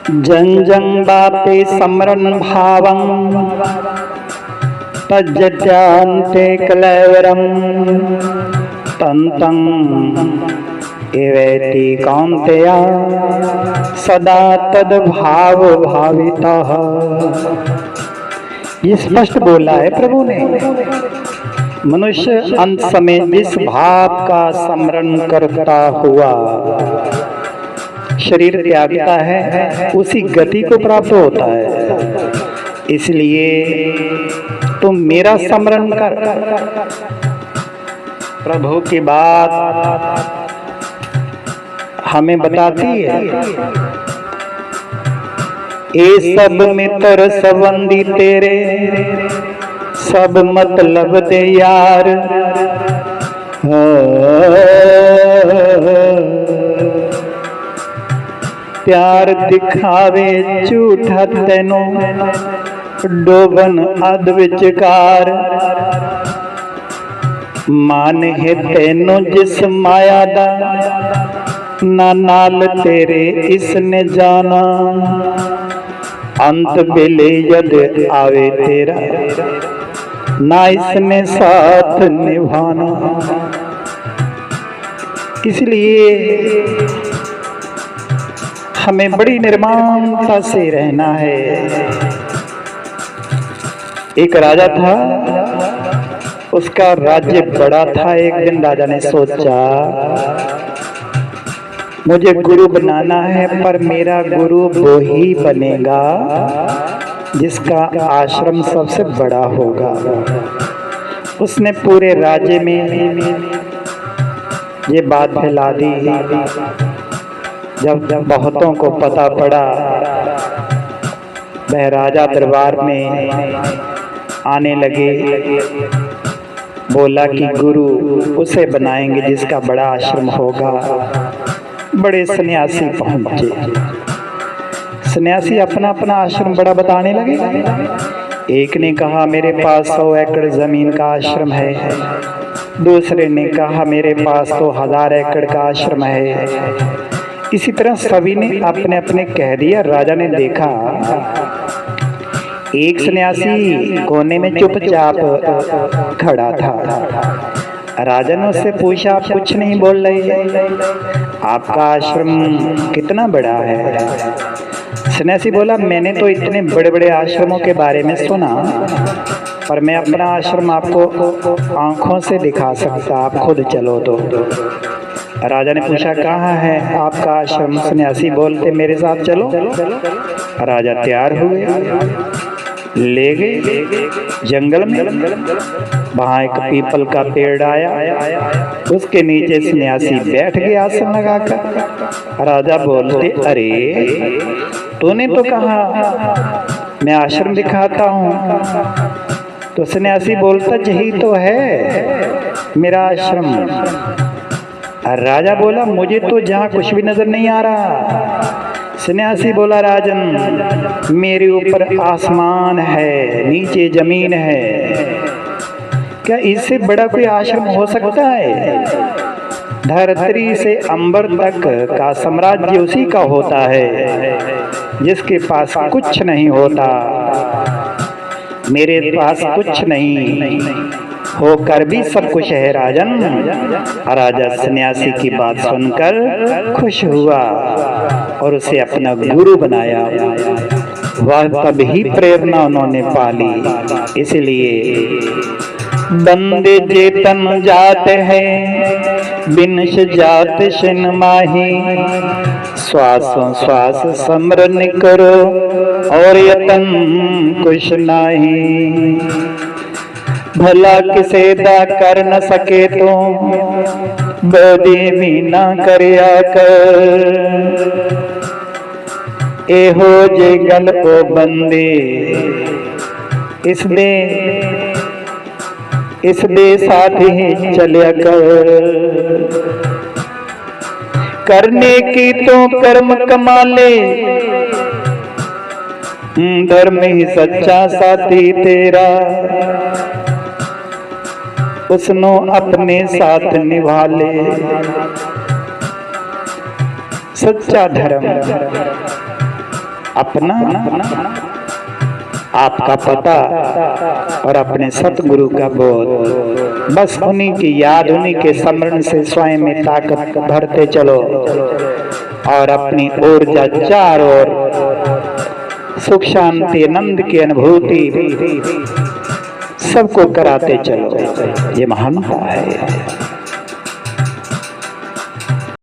जं जं वापि समरन् भावं तज्जन्ते कलवरं तं तं एवेति कौन्तेय सदा तद्भाव भावितः। ये स्पष्ट बोला है प्रभु ने। मनुष्य अंत समय जिस भाव का स्मरण करता हुआ शरीर त्यागता है उसी गति को प्राप्त होता है। इसलिए तुम मेरा स्मरण कर। प्रभु की बात हमें बताती है, ये सब मित्र संबंधी तेरे सब मतलब दे यार। प्यार दिखावे झूठा तेनो डोबन अध विचकार। मान है तेनो जिस माया दा ना नाल तेरे इसने जाना। अंत बेले यद आवे तेरा ना इसने साथ निभाना। इसलिए हमें बड़ी निर्ममता से रहना है। एक राजा था, उसका राज्य बड़ा था। एक दिन राजा ने सोचा मुझे गुरु बनाना है, पर मेरा गुरु वो ही बनेगा जिसका आश्रम सबसे बड़ा होगा। उसने पूरे राज्य में ये बात फैला दी। जब बहुतों को पता पड़ा, वह राजा दरबार में आने लगे। बोला कि गुरु उसे बनाएंगे जिसका बड़ा आश्रम होगा। बड़े सन्यासी पहुंचे। सन्यासी अपना अपना आश्रम बड़ा बताने लगे। एक ने कहा मेरे पास 100 एकड़ जमीन का आश्रम है। दूसरे ने कहा मेरे पास तो 1000 एकड़ का आश्रम है। इसी तरह सभी ने अपने अपने कह दिया। राजा ने देखा एक सन्यासी कोने में चुपचाप खड़ा था। राजा ने उससे पूछा आप कुछ नहीं बोल रहे, आपका आश्रम कितना बड़ा है? सन्यासी बोला मैंने तो इतने बड़े बड़े आश्रमों के बारे में सुना, पर मैं अपना आश्रम आपको आंखों से दिखा सकता, आप खुद चलो तो। राजा ने पूछा कहाँ है आपका आश्रम? सन्यासी बोलते मेरे साथ चलो। राजा तैयार हुए, ले गए जंगल में। वहाँ एक पीपल का पेड़ आया, उसके नीचे सन्यासी बैठ गए आसन लगाकर। राजा बोलते अरे तूने तो कहा मैं आश्रम दिखाता हूँ। तो सन्यासी बोलता यही तो है मेरा आश्रम। राजा बोला मुझे तो जहाँ कुछ भी नजर नहीं आ रहा। सन्यासी बोला राजन मेरे ऊपर आसमान है, नीचे जमीन है, क्या इससे बड़ा कोई आश्रम हो सकता है? धरती से अंबर तक का साम्राज्य उसी का होता है जिसके पास कुछ नहीं होता। मेरे पास कुछ नहीं होकर भी सब कुछ है राजन। राजा सन्यासी की बात सुनकर खुश हुआ और उसे अपना गुरु बनाया। वह तभी प्रेरणा उन्होंने पाली। इसलिए बंदे चेतन जात है बिनश जात शिन माही। श्वासों श्वास स्मरण करो और यतन कुछ नाही। भला किसे दा कर न सके तो बदी भी ना करया कर। एहो जे गल ओ बंदे इस दे साथ ही चलिया कर। करने की तो कर्म कमा ले, धर्म ही सच्चा साथी तेरा। उसनो अपने साथ निभा ले। सच्चा धर्म अपना, आपका पता और अपने सतगुरु का बोध, बस उन्हीं की याद, उन्हीं के स्मरण से स्वयं में ताकत भरते चलो और अपनी ऊर्जा चारों ओर सुख शांति आनंद की अनुभूति सबको कराते चलो। ये महानता है।